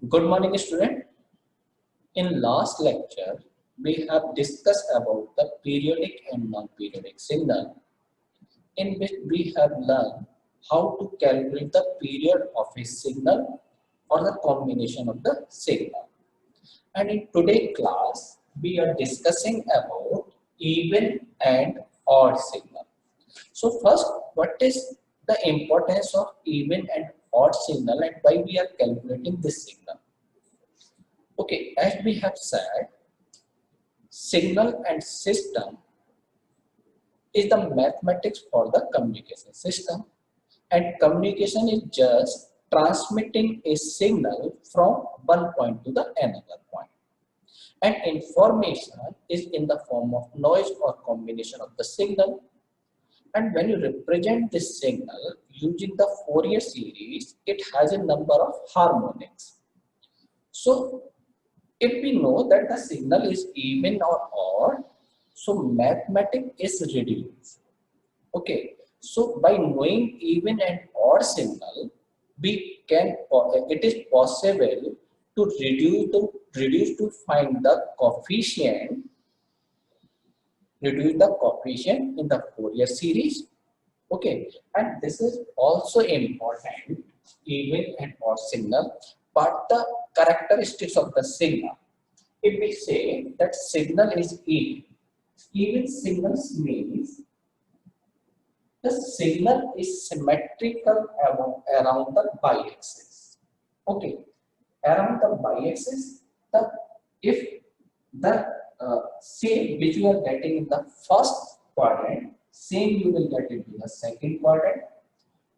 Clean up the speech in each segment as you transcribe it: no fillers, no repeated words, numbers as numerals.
Good morning, student. In last lecture, we have discussed about the periodic and non-periodic signal, in which we have learned how to calculate the period of a signal or the combination of the signal. And in today's class, we are discussing about even and odd signal. So first, what is the importance of even and odd signal and why we are calculating this signal? Okay, as we have said, signal and system is the mathematics for the communication system, and communication is just transmitting a signal from one point to the another point, and information is in the form of noise or combination of the signal. And when you represent this signal using the Fourier series, it has a number of harmonics. So if we know that the signal is even or odd, so mathematics is reduced. Okay, so by knowing even and odd signal, we can it is possible to reduce to find the coefficient, reduce the coefficient in the Fourier series. Okay, and this is also important, even and odd signal, but the characteristics of the signal. If we say that signal is even signals means the signal is symmetrical around the y-axis. Okay, around the y-axis, the if the same which you are getting in the first quadrant, same you will get into the second quadrant.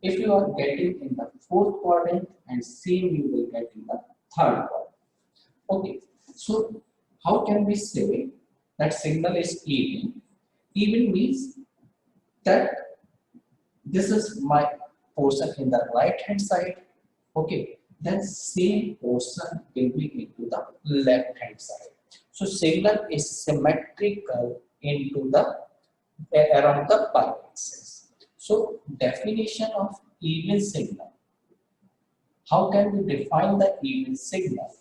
If you are getting in the fourth quadrant, and same you will get in the third quadrant. Okay, so how can we say that signal is even? Even means that this is my portion in the right hand side. Okay, then same portion will be into the left hand side. So signal is symmetrical into the around the y-axis. So definition of even signal. How can we define the even signal?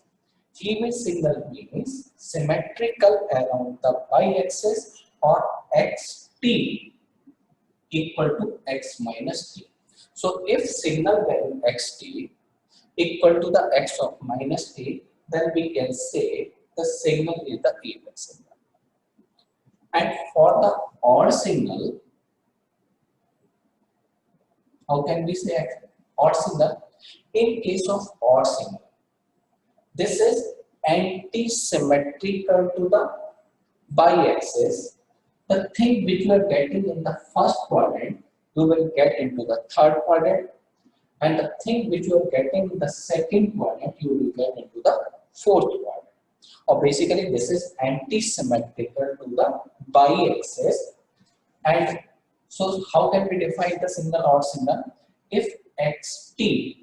Even signal means symmetrical around the y-axis or xt equal to x minus t. So if signal value xt equal to the x of minus t, then we can say the signal is the even signal. And for the odd signal, how can we say odd signal? In case of odd signal, this is anti-symmetrical to the y-axis. The thing which you are getting in the first quadrant, you will get into the third quadrant, and the thing which you are getting in the second quadrant, you will get into the fourth quadrant. Or basically, this is anti-symmetrical to the y-axis. And so, how can we define the signal odd signal? If xt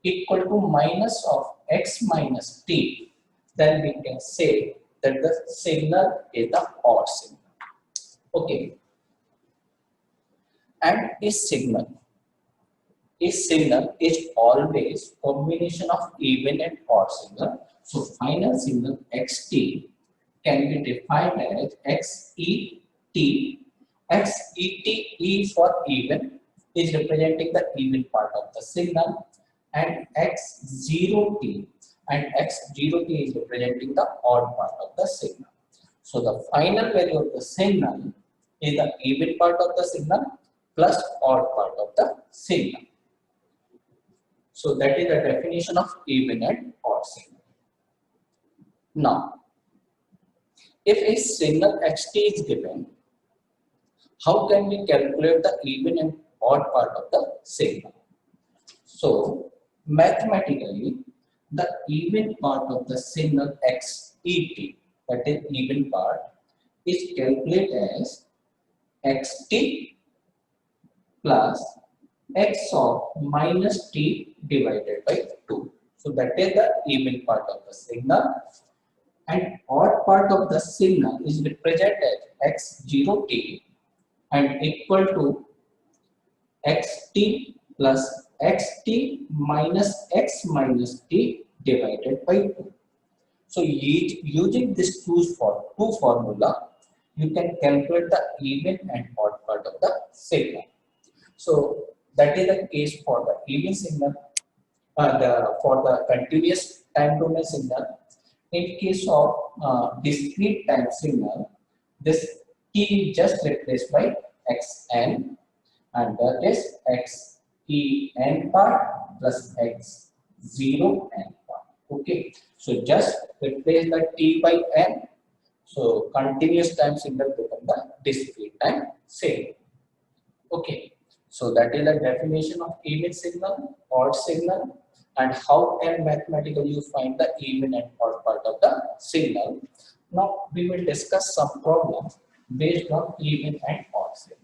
equal to minus of x minus t, then we can say that the signal is the odd signal. Okay, and a signal is always combination of even and odd signal. So final signal xt can be defined as xet. E for even is representing the even part of the signal, and x0t is representing the odd part of the signal. So the final value of the signal is the even part of the signal plus odd part of the signal. So that is the definition of even and odd signal. Now, if a signal xt is given, how can we calculate the even and odd part of the signal? So mathematically, the even part of the signal xet, that is even part, is calculated as xt plus x of minus t divided by 2. So that is the even part of the signal, and odd part of the signal is represented as x0t and equal to xt plus xt minus x minus t divided by 2. So using this two formula, you can calculate the even and odd part of the signal. So that is the case for the even signal, for the continuous time domain signal. In case of discrete time signal, this t is just replaced by xn, and that is x e n part plus x 0 n part. Okay, so just replace the t by n. So continuous time signal become the discrete time signal. Okay, so that is the definition of even signal, odd signal, and how can mathematically you find the even and odd part of the signal. Now we will discuss some problems based on even and odd signal.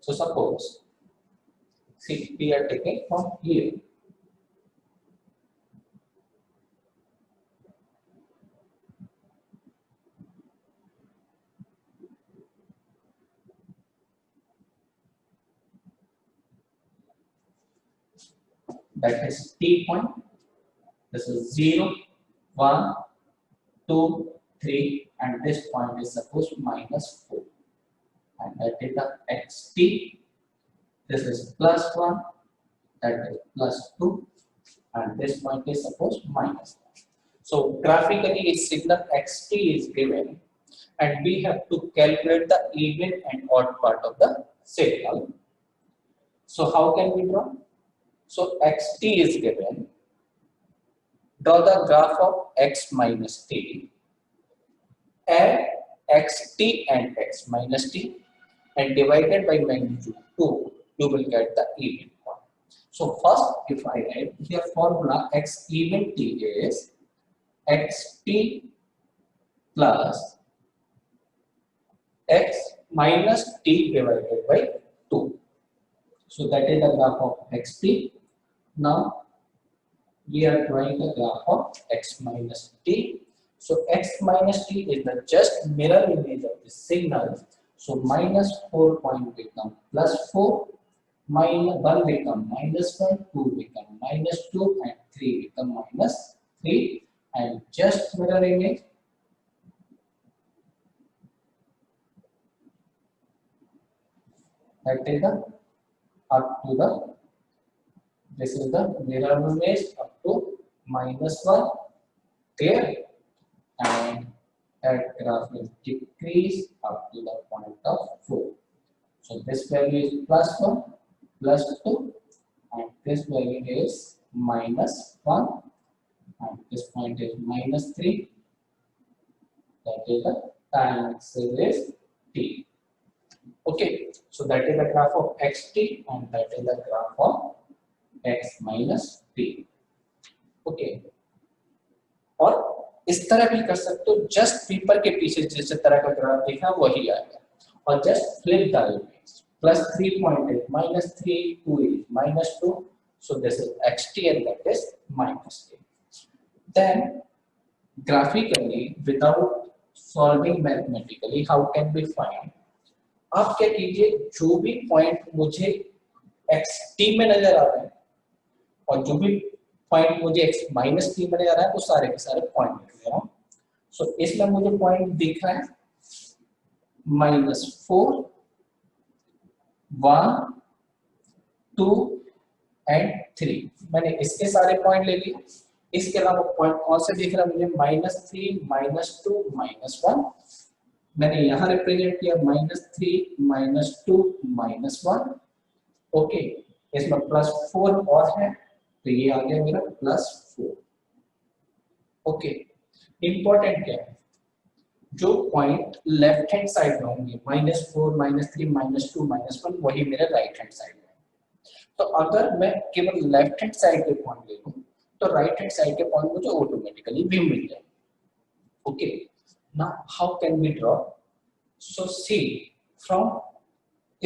So suppose, see, we are taking from here. That is t point. This is 0, 1, 2, 3, and this point is suppose minus 4. And that is the xt. This is plus 1, that is plus 2, and this point is suppose minus 1. So graphically a signal xt is given, and we have to calculate the even and odd part of the signal. So how can we draw? So xt is given. Draw the graph of x minus t. Add xt and x minus t and divided by magnitude 2, you will get the even part. So first, if I write here formula, x even t is xt plus x minus t divided by 2. So that is the graph of xt. Now we are drawing the graph of x minus t. So x minus t is the just mirror image of the signal. So minus 4 point become plus 4, minus 1 become minus 1, 2 become minus 2, and 3 become minus 3. And just mirror image. That is the up to the, this is the mirror image up to minus 1 there, and that graph will decrease up to the point of 4. So this value is plus 1, plus 2, and this value is minus 1, and this point is minus 3. That is the time axis is t. Okay, so that is the graph of xt, and that is the graph of x minus t. Okay, और इस तरह भी कर सकते हो, just paper के पीछे जिस तरह का ग्राफ देखा वही आएगा, और just flip the image. Plus 3 point is minus 3, 2 is minus 2. So this is xt and that is minus t. Then graphically, without solving mathematically, how can we find? आप क्या कीजिए, जो भी पॉइंट मुझे xt में नजर आ रहा है और जो भी पॉइंट मुझे x माइनस t में नजर आ रहा है, वो सारे के सारे पॉइंट लिख दे रहा हूं. सो इसमें मुझे पॉइंट दिख रहा है -4, 1, 2 एंड 3. मैंने इसके सारे पॉइंट ले लिए. इसके अलावा पॉइंट कौन से दिख रहा है मुझे? -3, -2, -1. मैंने यहाँ रिप्रेजेंट किया -3, -2, -1. ओके, इसमें +4 और है, तो ये आ गया मेरा +4. ओके, इंपॉर्टेंट क्या है, जो पॉइंट लेफ्ट हैंड साइड में होंगे -4, -3, -2, -1, वही मेरे राइट हैंड साइड में. तो अगर मैं केवल लेफ्ट हैंड साइड के पॉइंट ले लूं, तो राइट हैंड साइड के पॉइंट मुझे ऑटोमेटिकली भी मिल जाए. Okay, now how can we draw? So see, from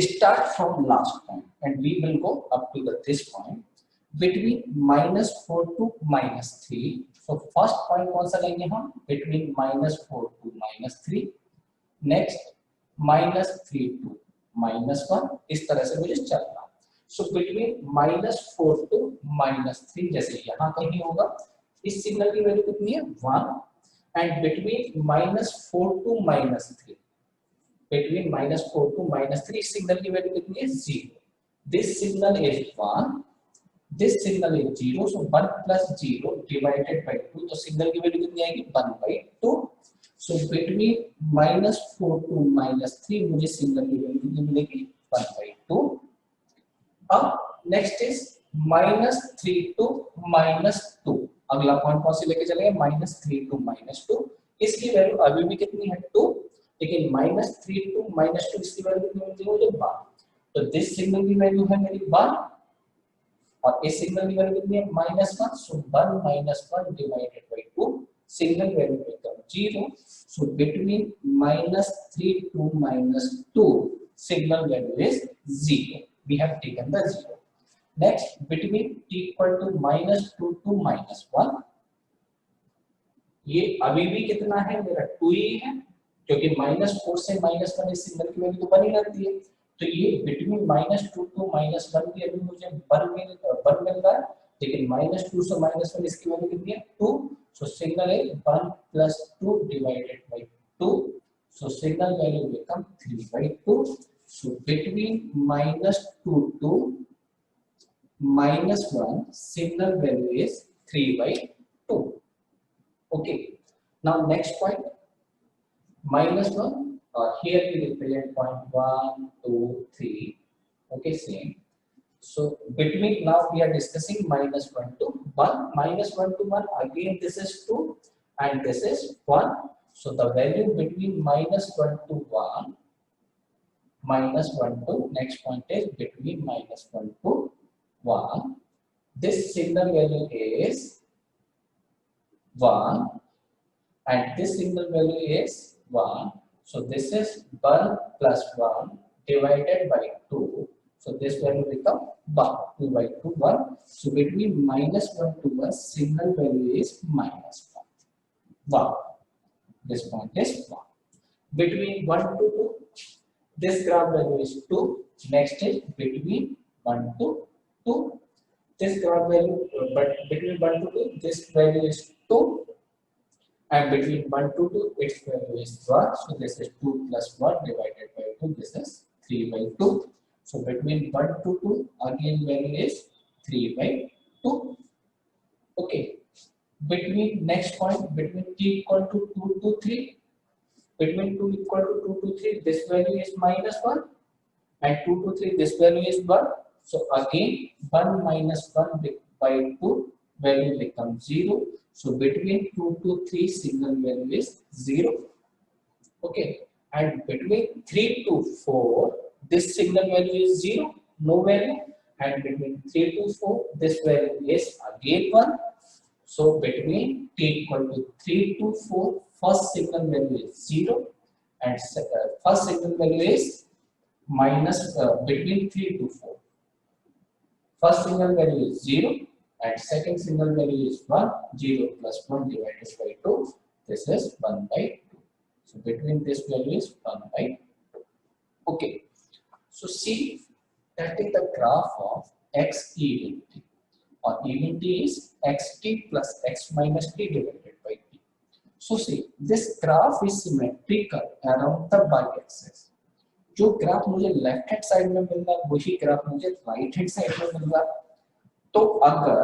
start from last point and we will go up to this point between -4 to -3. So first point कौन सा लेंगे हम? Between -4 to -3. Next -3 to -1 इस तरह से मुझे चलना। सो बिटवीन -4 टू -3 जैसे यहाँ कहीं होगा, इस सिग्नल की वैल्यू कितनी है 1 and between -4 to -3 between -4 to -3 signal की वैल्यू कितनी है 0. This signal is 1, this signal is 0, so 1 plus 0 divided by 2, तो सिग्नल की वैल्यू कितनी आएगी 1/2. So between -4 to -3 मुझे सिग्नल की वैल्यू कितनी मिलेगी 1/2. अब नेक्स्ट इज -3 to -2. अगला पॉइंट कौन से लेके चलेंगे -3 to -2. इसकी वैल्यू अभी भी कितनी है 2, लेकिन -3 to -2 इसकी वैल्यू कितनी होती है मुझे 1. तो दिस सिग्नल की वैल्यू है मेरी 1 और इस सिग्नल की वैल्यू कितनी है -1. सो 1 -1 divided by 2 signal value become 0. So between -3 to -2 signal value is 0. We have taken the 0. Next, between t equal to -2 to -1, ये अभी भी कितना है मेरा 2 ही है, क्योंकि -4 से -1 इस सिग्नल की वैल्यू तो बनी रहती है. तो ये बिटवीन -2 to -1 की अभी मुझे 1 मिल रहा है, लेकिन -2 से -1 इसकी वैल्यू कितनी है 2. सो सिग्नल है 1 plus 2 divided by 2. So signal value become 3/2. So between -2 to -1 signal value is 3/2. Okay. Now next point -1. Here we represent point 1, 2, 3. Okay, same. So between, now we are discussing -1 to 1. -1 to 1 again this is 2 and this is 1. So the value between -1 to 1, -1 to next point is between -1 to 1. This signal value is 1 and this signal value is 1. So this is 1 plus 1 divided by 2. So this value become 1, 2/2, 1. So between -1 to 1 signal value is -1. This point is 1. Between 1 to 2, this graph value is 2. Next is between 1 to 2. This graph value, but between 1 to 2, this value is 2. And between 1 to 2, its value is 1. So this is 2 plus 1 divided by 2. This is 3/2. So between 1 to 2, again value is 3/2. Okay. Between next point, between t equal to 2 to 3, between 2 equal to 2 to 3, this value is -1 and 2 to 3, this value is 1. So again 1 minus 1 by 2 value becomes 0. So between 2 to 3 signal value is 0. Okay, and between 3 to 4 this signal value is 0, no value, and between 3 to 4 this value is again 1. So between t equal to 3 to 4, first signal value is 0 and first signal value is between 3 to 4. First signal value is 0 and second signal value is 1. 0 plus 1 divided by 2. This is 1/2. So between this value is 1/2. Okay. So see, that is the graph of x even t. Or even t is xt plus x minus t divided by t. So see, this graph is symmetrical around the y-axis. जो graph मुझे left hand side में मिल रहा है वही graph मुझे right hand side में मिल रहा है. तो अगर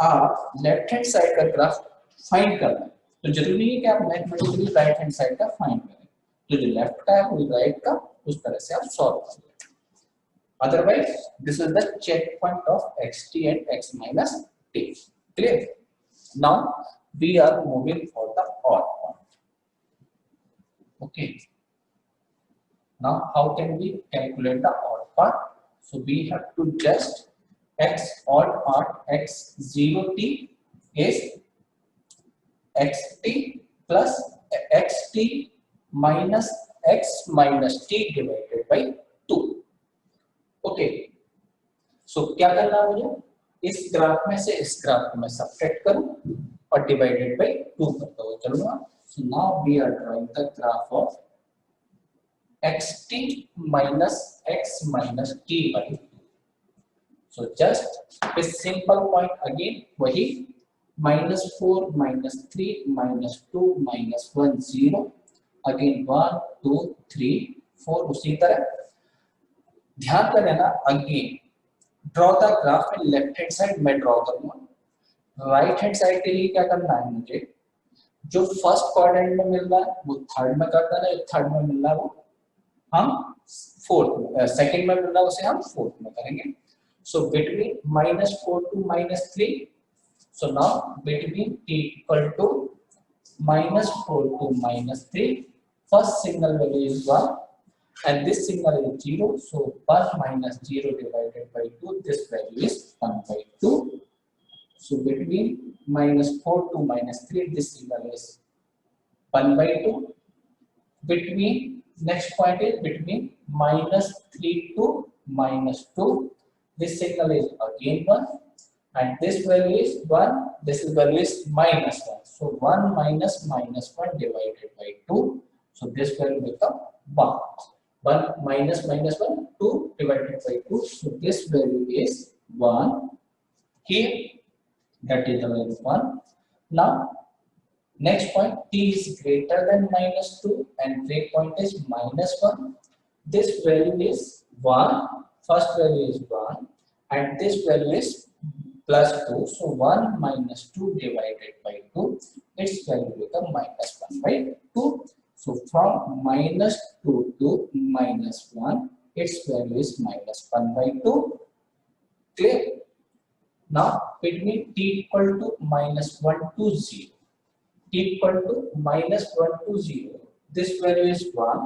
आप लेफ्ट हैंड साइड का ग्राफ फाइंड करना है तो जरूरी है कि आप मैथमेटिकली राइट हैंड साइड का फाइंड करें. तो जो लेफ्ट का है वो राइट का उस तरह से आप सॉल्व करें. Otherwise, this is the checkpoint of xt and x minus t. Clear? Now we are moving for the odd point. Okay. Now how can we calculate the odd part? So we have to just x odd part x0t is xt plus xt minus x minus t divided by 2. Okay. सो क्या करना है मुझे, इस graph में से इस graph को मैं सब्ट्रैक्ट करूं और डिवाइडेड बाय 2 करता हुआ चलूंगा. So now we are drawing the graph of xt minus x minus t by 2. So just this simple point again वही -4 -3 -2 -1 0 again 1 2 3 4 उसी तरह ध्यान कर लेना again draw the graph in left hand side मैं ड्रॉ करूंगा राइट हैंड साइड के लिए क्या करना है मुझे जो फर्स्ट क्वाड्रेंट में मिल रहा है वो थर्ड में कर देना जो थर्ड में मिल रहा है वो हम फोर्थ सेकंड में मिल रहा है उसे हम फोर्थ में करेंगे so between -4 to -3 so now between t equal to -4 to -3 first signal value is 1 and this signal is 0 so 1 minus 0 divided by 2 this value is 1 by 2 so between -4 to -3 this signal is 1 by 2 between next point is between -3 to -2 this signal is again 1 and this value is 1 this value is -1 so 1 minus -1 divided by 2 so this value become 1 1 minus -1 2 divided by 2 so this value is 1 here that is the value 1 now next point t is greater than -2 and break point is -1 this value is 1 first value is 1 and this value is plus 2 so 1 minus 2 divided by 2 its value become -1 by 2 so from -2 to -1 its value is -1 by 2 clear now between t equal to -1 to 0 t equal to -1 to 0 this value is 1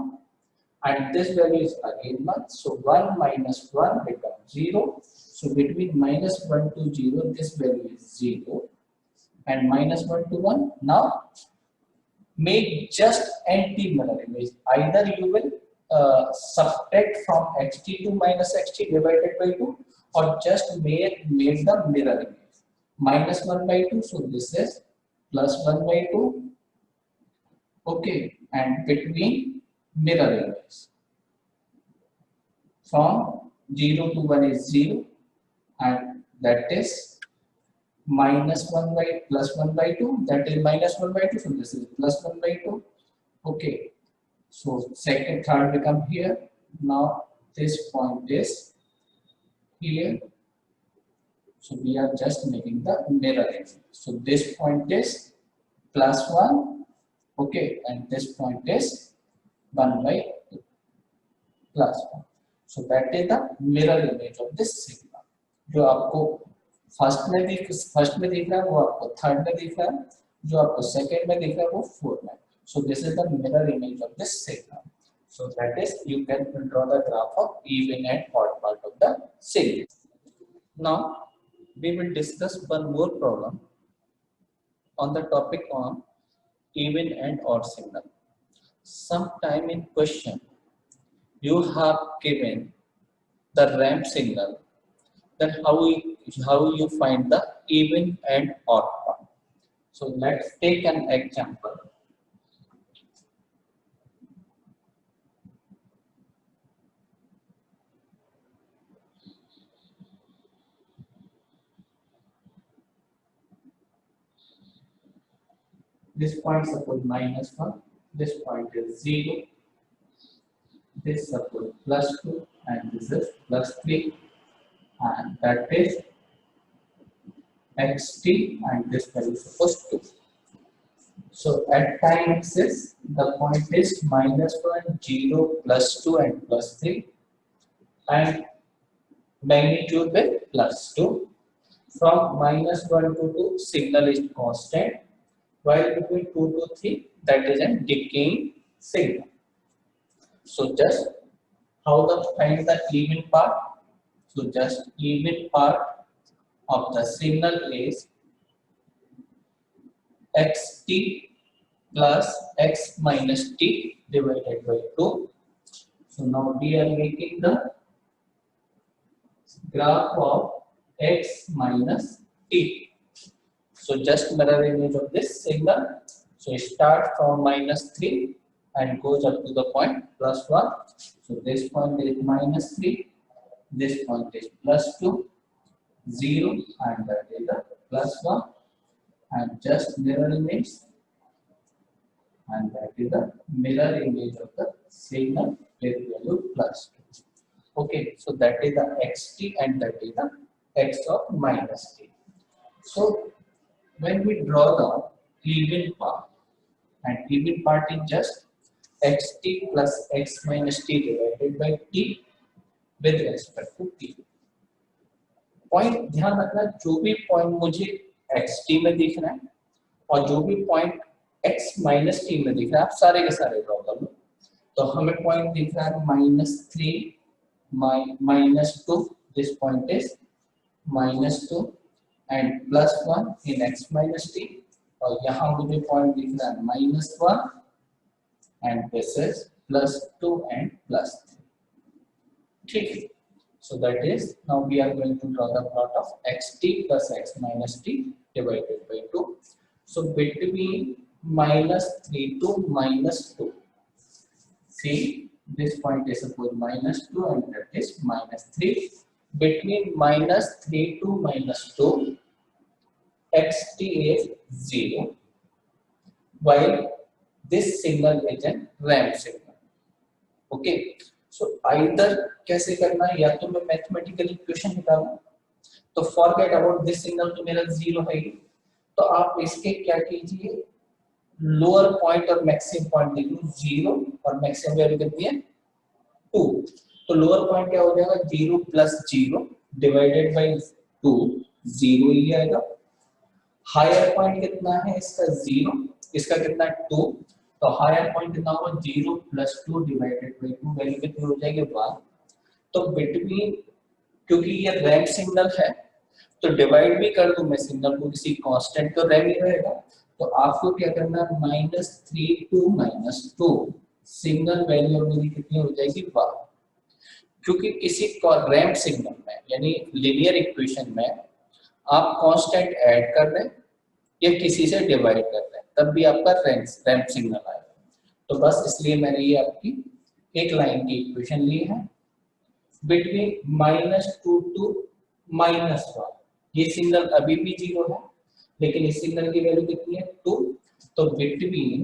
and this value is again 1 so 1 minus 1 becomes 0 so between -1 to 0 this value is 0 and -1 to 1 now make just anti-mirror image either you will subtract from xt to -xt divided by 2 or just make the mirror image -1 by 2 so this is +1 by 2 okay and between mirror image from 0 to 1 is 0 and that is -1 by +1 by 2 that is -1 by 2 so this is +1 by 2 okay so second third become here now this point is here so we are just making the mirror image so this point is +1 okay and this point is 1 by 2 +1 so that is the mirror image of this signal जो आपको first में दिख रहा है वो आपको third में दिख रहा है जो आपको सेकंड में दिख रहा है वो फोर्थ में so this is the mirror image of this signal so that is you can draw the graph of even and odd part of the signal now we will discuss one more problem on the topic on even and odd signal sometime in question you have given the ramp signal then how you find the even and odd part so let's take an example this point suppose -1 this point is 0 this suppose +2 and this is +3 and that is xt and this value is supposed to so at time axis the point is -1 0 +2 and +3 and magnitude with +2 from -1 to 2 signal is constant while between 2 to 3 that is a decaying signal so just how to find the even part so just even part of the signal is xt plus x minus t divided by 2 so now we are making the graph of x minus t so just mirror image of this signal so start from -3 and goes up to the point +1. So this point is -3, this point is +2, 0, and that is the +1, and just mirror image, and that is the mirror image of the signal with value +2. Okay, so that is the xt and that is the x of -t. So when we draw the even part, and even part is just xt plus x minus t divided by t with respect to t. Point ध्यान रखना, जो भी point मुझे xt में दिख रहा है और जो भी पॉइंट x माइनस टी में दिख रहा है, आप सारे के सारे ड्रॉ कर लो। तो हमें पॉइंट दिख रहा है -3 -2, this point is -2 and +1 in x minus T, और यहाँ मुझे पॉइंट दिख रहा है -1 and this is +2 and +3. ठीक है, so that is now we are going to draw the plot of xt plus x minus t divided by 2. So between -3 to -2, see this point is suppose -2 and that is -3. Between -3 to -2, xt is 0, while this signal is a ramp signal. Okay, so either कैसे करना है, या तो मैं mathematical equation निकालूं, तो forget about this signal, तो मेरा 0 है ही, तो आप इसके क्या कीजिए, लोअर पॉइंट और मैक्सिमम पॉइंट देख लो, 0 और मैक्सिमम वैल्यू कितनी है 2, तो लोअर पॉइंट क्या हो जाएगा 0 + 0 डिवाइडेड बाय 2, 0 ही आएगा। हायर पॉइंट कितना है इसका 0, इसका कितना है 2, तो हायर पॉइंट कितना होगा 0 + 2 डिवाइडेड बाय 2, वैल्यू कितनी हो जाएगी 1। तो बिटवीन, क्योंकि ये रैंप सिग्नल है तो डिवाइड भी कर दूं मैं सिग्नल को किसी कांस्टेंट, तो रैंप ही रहेगा। तो आपको क्या करना है, -3 to -2 सिग्नल वैल्यू मेरी कितनी हो जाएगी 1, क्योंकि किसी रैंप सिग्नल में यानी लीनियर इक्वेशन में आप कांस्टेंट ऐड कर रहे हैं या किसी से डिवाइड कर रहे हैं, तब भी आपका रैंप सिग्नल आएगा। तो बस इसलिए मैंने ये आपकी एक लाइन की इक्वेशन ली है। बिटवीन -2 to -1, ये सिग्नल अभी भी 0 है, लेकिन इस सिग्नल की वैल्यू कितनी है 2, तो बिटवीन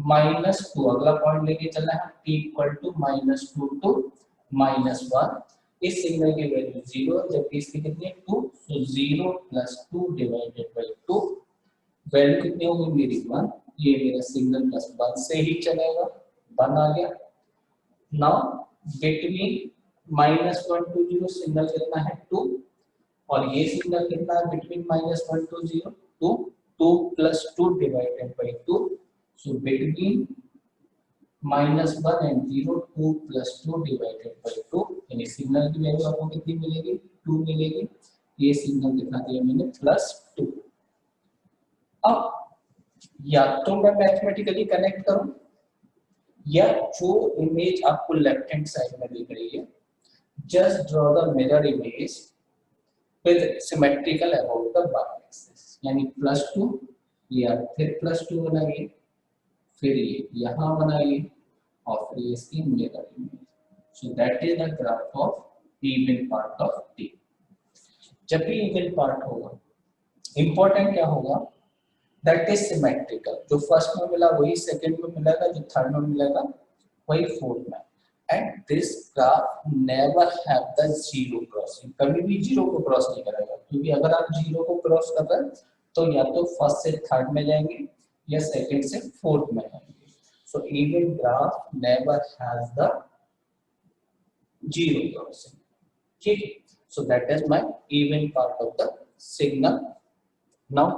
-2, अगला पॉइंट लेके चलना है t = -2 to -1, इस सिग्नल की वैल्यू 0, जबकि इसकी कितनी है 2, तो 0 + 2 डिवाइडेड बाय 2, वैल्यू कितनी होगी मेरी 1, ये मेरा सिग्नल +1 से ही चलेगा, 1 आ गया। नाउ बिटवीन -1 to 0 सिग्नल कितना है 2, और ये सिग्नल कितना है between -1 to 0, 2, 2 + 2 divided by 2, so between -1 and 0, 2 + 2 divided by 2, यानी सिग्नल की वैल्यू आपको कितनी मिलेगी 2 मिलेगी। ये सिग्नल कितना दिया मैंने +2। अब या तो मैं मैथमेटिकली कनेक्ट करूं, या जो इमेज आपको लेफ्ट हैंड साइड में दिख रही है, just draw the mirror image with symmetrical about the y-axis, यानी +2, या फिर +2 बनाइए, फिर ये यहाँ बनाइए, और फिर इसकी mirror image. So that is the graph of even part of t। जब भी इवन पार्ट होगा, इंपॉर्टेंट क्या होगा, दैट इज सिमेट्रिकल, जो फर्स्ट में मिला वही सेकंड में मिलेगा, जो थर्ड में मिलेगा वही फोर्थ में। And this graph never have the zero crossing, कभी भी जीरो को क्रॉस नहीं करेगा, क्योंकि अगर आप जीरो को क्रॉस कर रहे हैं तो या तो फर्स्ट से थर्ड में जाएंगे या सेकंड से फोर्थ में जाएंगे। So even graph never has the zero crossing, ठीक है। So that is my even part of the signal. Now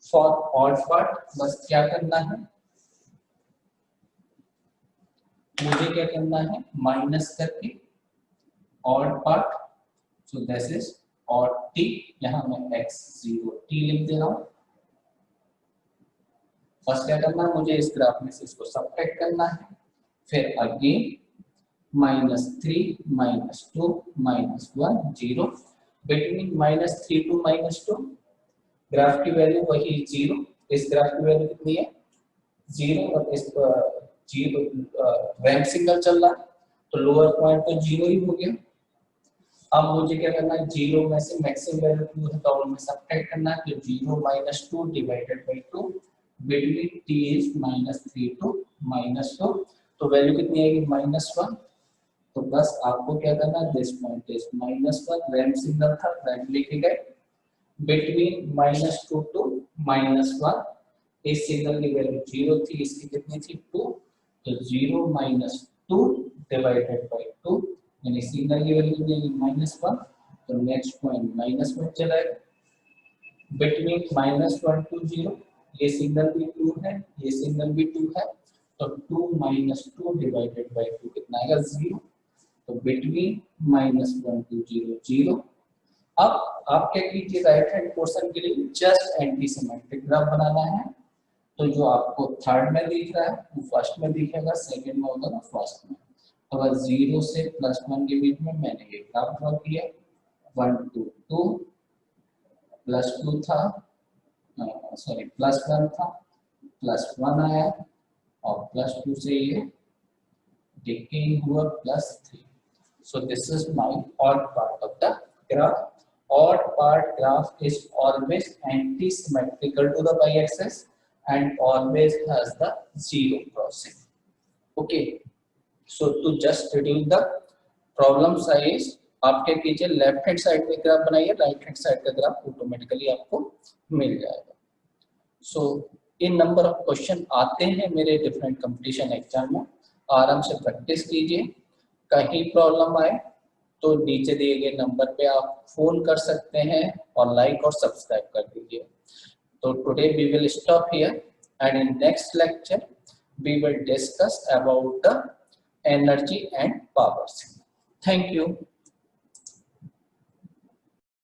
for odd part बस क्या करना है, मुझे क्या करना है, माइनस करके odd part, so this is odd t, यहां मैं x0t लिख दे रहा हूं। फर्स्ट क्या करना है, मुझे इस ग्राफ में से इसको सबट्रैक्ट करना है, फिर अगेन -3 -2 -1 0, बिटवीन -3 to -2 ग्राफ की वैल्यू वही 0, इस ग्राफ की वैल्यू कितनी है 0, और इस जीरो रैम सिग्नल चल रहा है, तो लोअर पॉइंट तो जीरो ही हो गया। अब मुझे क्या करना है, जीरो में से मैक्सिमम वैल्यू 2 है तो उनमें सब्ट्रैक्ट करना है, तो 0 minus 2 divided by 2 between t is -3 to -2, तो वैल्यू कितनी आएगी -1। तो बस आपको क्या करना है, this point is -1, RAM signal था, रैम लिखे गए, बिटवीन -2 टू -1, इस सिग्नल की वैल्यू 0 थी, इसकी कितनी थी 2, तो 0 माइनस 2 डिवाइडेड बाई 2, यानी सिग्नल की वैल्यू कितनी -1, तो नेक्स्ट पॉइंट -1 चलाएगा, बिटवीन -1 टू 0, ये सिग्नल भी 2 है, ये सिग्नल भी 2 है, तो 2 माइनस 2 डिवाइडेड बाई 2 कितना आएगा 0, तो बिटवीन -1 टू 0 0। अब आप क्या कीजिए, राइट हैंड पोर्शन के लिए जस्ट एंटी सिमेट्रिक ग्राफ बनाना है, तो जो आपको थर्ड में दिख रहा है वो फर्स्ट में दिखेगा, सेकंड में होगा ना फर्स्ट में। अगर 0 से +1 के बीच में मैंने ये ग्राफ ड्रॉ किया, 1 2 2 +2 था, सॉरी +1 था, +1 आया और +2 से ये डिकेइंग हुआ +3। So this is my odd part of the graph. Odd part graph is always anti-symmetrical to the y-axis and always has the zero crossing. Okay. So to just reduce the problem size, आप क्या कीजिए, left hand side में graph बनाइए, right hand side का graph automatically आपको मिल जाएगा। सो इन number of question आते हैं मेरे डिफरेंट कंपटीशन एग्जाम में, आराम से प्रैक्टिस कीजिए। कहीं प्रॉब्लम आए तो नीचे दिए गए नंबर पे आप फोन कर सकते हैं और लाइक और सब्सक्राइब कर दीजिए। तो today we will stop here and in next lecture we will discuss about the energy and power. Thank you.